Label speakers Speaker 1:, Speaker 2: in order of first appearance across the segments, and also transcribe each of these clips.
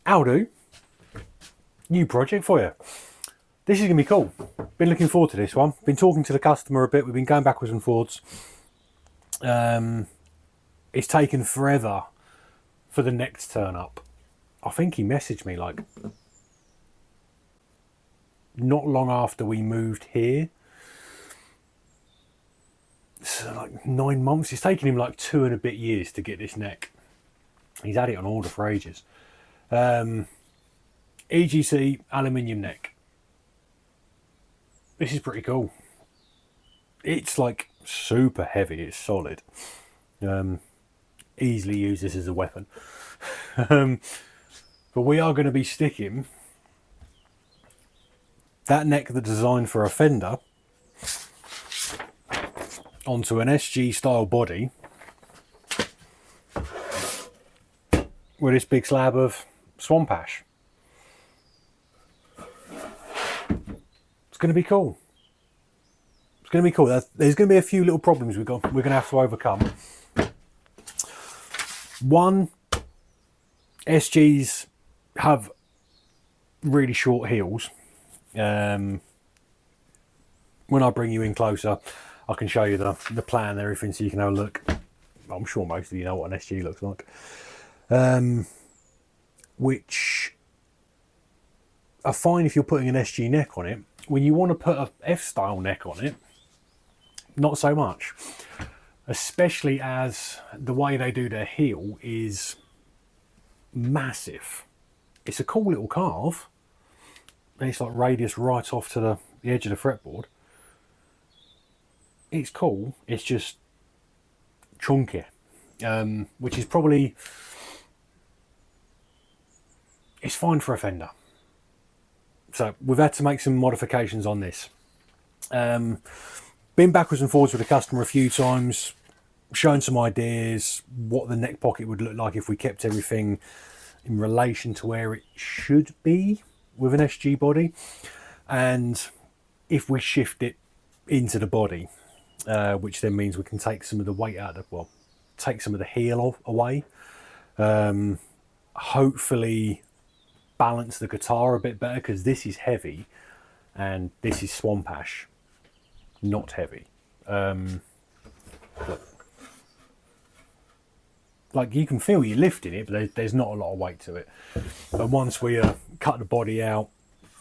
Speaker 1: Aldo, new project for you. This is going to be cool. Been looking forward to this one. Been talking to the customer a bit. We've been going backwards and forwards. It's taken forever for the neck to turn up. I think he messaged me like not long after we moved here. So like 9 months. It's taken him like 2 and a bit years to get this neck. He's had it on order for ages. EGC aluminium neck. This is pretty cool. It's like super heavy. It's solid. Easily use this as a weapon. But we are going to be sticking that neck that's designed for a fender onto an SG style body with this big slab of swamp ash. It's going to be cool. It's going to be cool. There's going to be a few little problems we're going to have to overcome. One, SGs have really short heels. When I bring you in closer, I can show you the plan and everything so you can have a look. I'm sure most of you know what an SG looks like. Which are fine if you're putting an SG neck on it. When you want to put a F-style neck on it, not so much. Especially as the way they do their heel is massive. It's a cool little carve. And it's like radius right off to the edge of the fretboard. It's cool. It's just chunky. Which is probably... It's fine for a fender. So we've had to make some modifications on this. Been backwards and forwards with the customer a few times, shown some ideas, what the neck pocket would look like if we kept everything in relation to where it should be with an SG body, and if we shift it into the body, which then means we can take some of the weight out of take some of the heel away. Hopefully balance the guitar a bit better, because this is heavy and this is swamp ash, not heavy. Like you can feel you lifting it, but there's not a lot of weight to it. But once we cut the body out,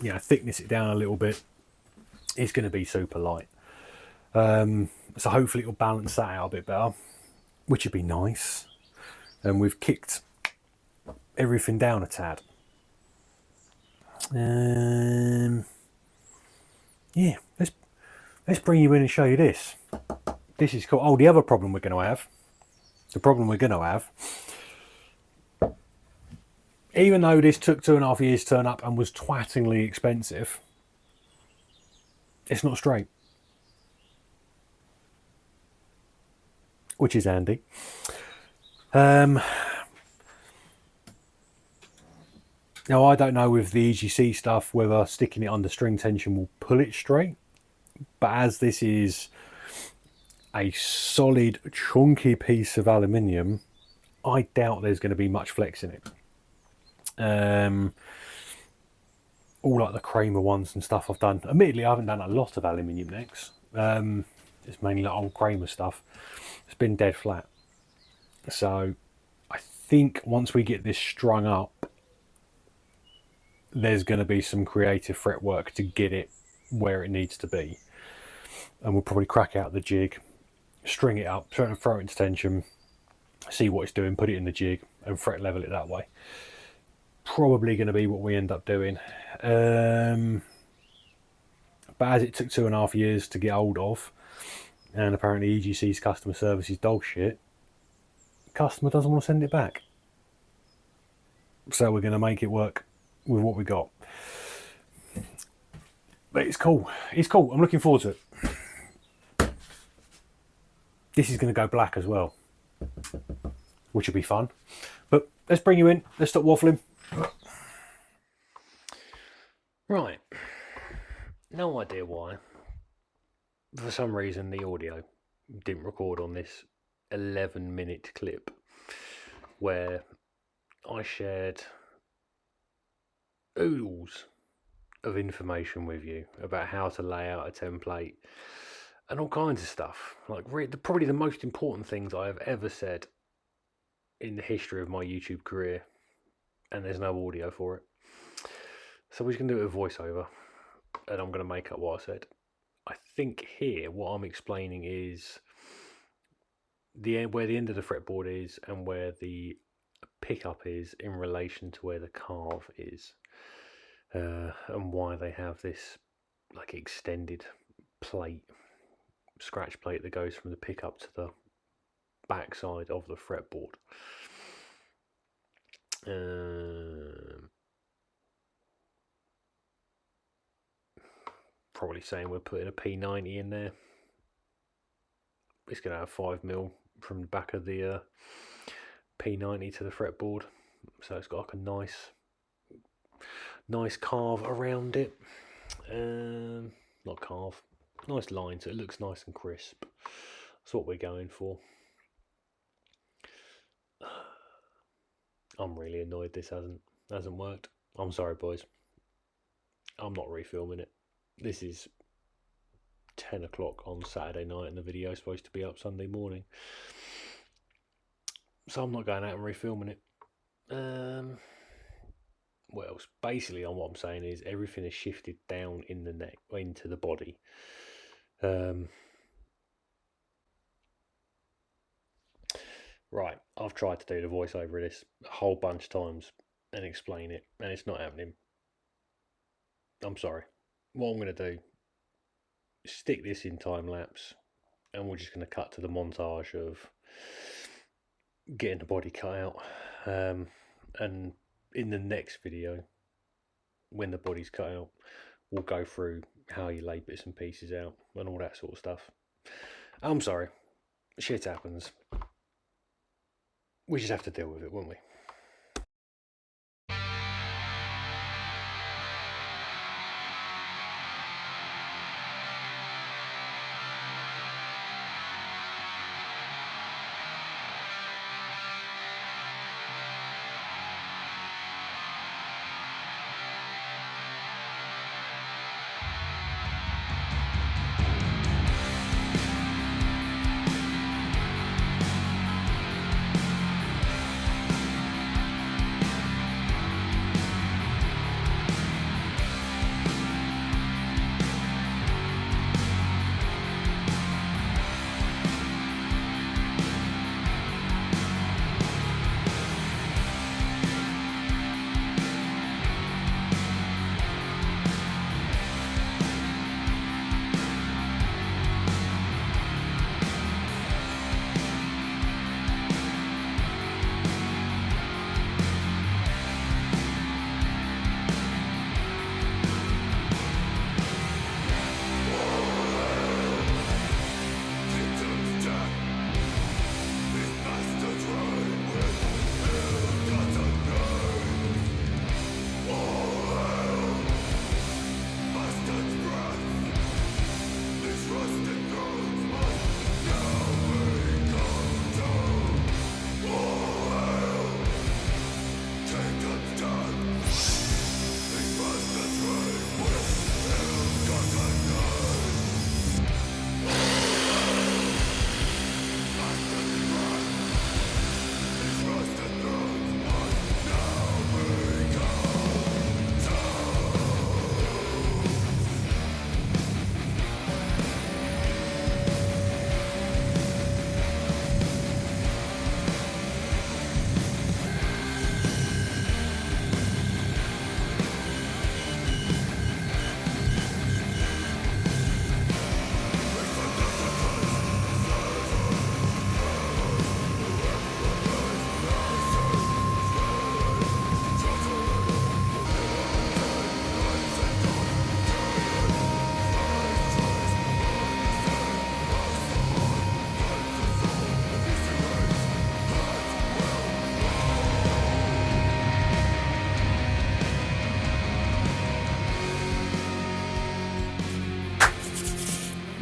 Speaker 1: thickness it down a little bit, it's going to be super light. So hopefully it'll balance that out a bit better, which would be nice. And we've kicked everything down a tad. Yeah, let's bring you in and show you this. This is cool. Oh, the other problem we're going to have. Even though this took 2.5 years to turn up and was twattingly expensive, it's not straight. Which is handy. Now, I don't know with the EGC stuff whether sticking it under string tension will pull it straight. But as this is a solid, chunky piece of aluminium, I doubt there's going to be much flex in it. All like the Kramer ones and stuff I've done. Admittedly, I haven't done a lot of aluminium necks. It's mainly like old Kramer stuff. It's been dead flat. So I think once we get this strung up, there's going to be some creative fretwork to get it where it needs to be. And we'll probably crack out the jig, string it up, throw it into tension, see what it's doing, put it in the jig and fret level it that way. Probably going to be what we end up doing. But as it took 2.5 years to get hold of, and apparently EGC's customer service is dog shit, the customer doesn't want to send it back. So we're going to make it work with what we got. But it's cool. It's cool. I'm looking forward to it. This is going to go black as well, which will be fun. But let's bring you in. Let's stop waffling. Right. No idea why. For some reason, the audio didn't record on this 11-minute clip where I shared oodles of information with you about how to lay out a template and all kinds of stuff. Like probably the most important things I have ever said in the history of my YouTube career, and there's no audio for it. So we're just going to do it with voiceover, and I'm going to make up what I said. I think here what I'm explaining is where the end of the fretboard is and where the pickup is in relation to where the carve is, and why they have this like extended plate, scratch plate that goes from the pickup to the back side of the fretboard. Probably saying we're putting a P90 in there. It's going to have 5mm from the back of the P90 to the fretboard, so it's got like a nice carve around it. Not carve, nice line, so it looks nice and crisp. That's what we're going for. I'm really annoyed this hasn't worked. I'm sorry, boys. I'm not refilming it. This is 10 o'clock on Saturday night and the video is supposed to be up Sunday morning. So I'm not going out and refilming it. What else? Basically, what I'm saying is everything is shifted down in the neck, into the body. Right, I've tried to do the voiceover of this a whole bunch of times and explain it, and it's not happening. I'm sorry. What I'm going to do is stick this in time lapse, and we're just going to cut to the montage of getting the body cut out. And in the next video, when the body's cut out, we'll go through how you lay bits and pieces out and all that sort of stuff. I'm sorry. Shit happens. We just have to deal with it, won't we?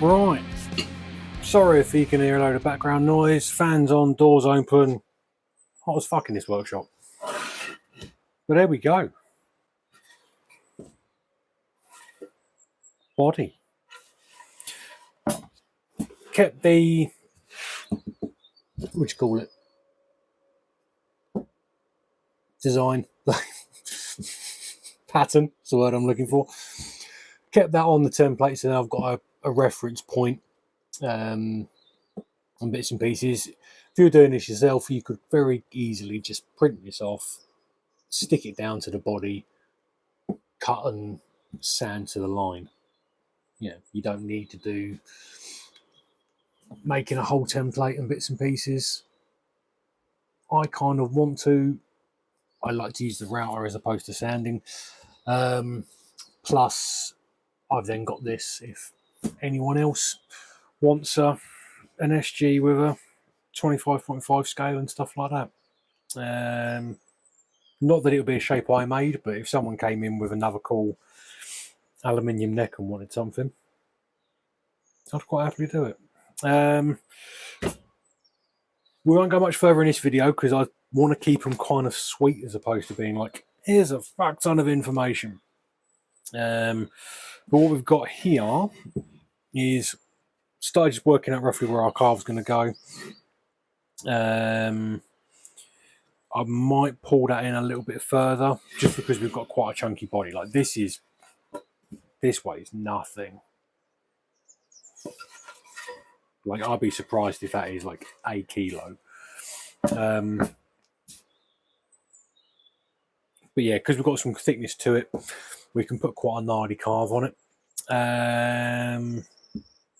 Speaker 1: Right, sorry if you can hear a load of background noise, fans on, doors open, hot as fuck in this workshop. But there we go. body. Kept the, what do you call it, design, pattern, that's the word I'm looking for. Kept that on the template, so now I've got a reference point on bits and pieces. If you're doing this yourself, you could very easily just print this off, stick it down to the body, cut and sand to the line. Yeah, you don't need to do making a whole template and bits and pieces. I kind of want to. I like to use the router as opposed to sanding. Plus, I've then got this if anyone else wants an SG with a 25.5 scale and stuff like that. Not that it would be a shape I made, but if someone came in with another cool aluminium neck and wanted something, I'd quite happily do it. We won't go much further in this video because I want to keep them kind of sweet as opposed to being like, here's a fuck ton of information. But what we've got here is started just working out roughly where our carve's going to go. I might pull that in a little bit further just because we've got quite a chunky body. Like this way is nothing. Like I'd be surprised if that is like a kilo. But yeah, because we've got some thickness to it, we can put quite a gnarly carve on it. And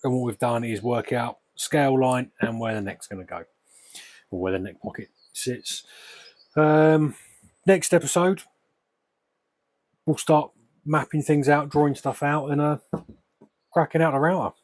Speaker 1: what we've done is work out scale line and where the neck's going to go, or where the neck pocket sits. Next episode, we'll start mapping things out, drawing stuff out, and cracking out a router.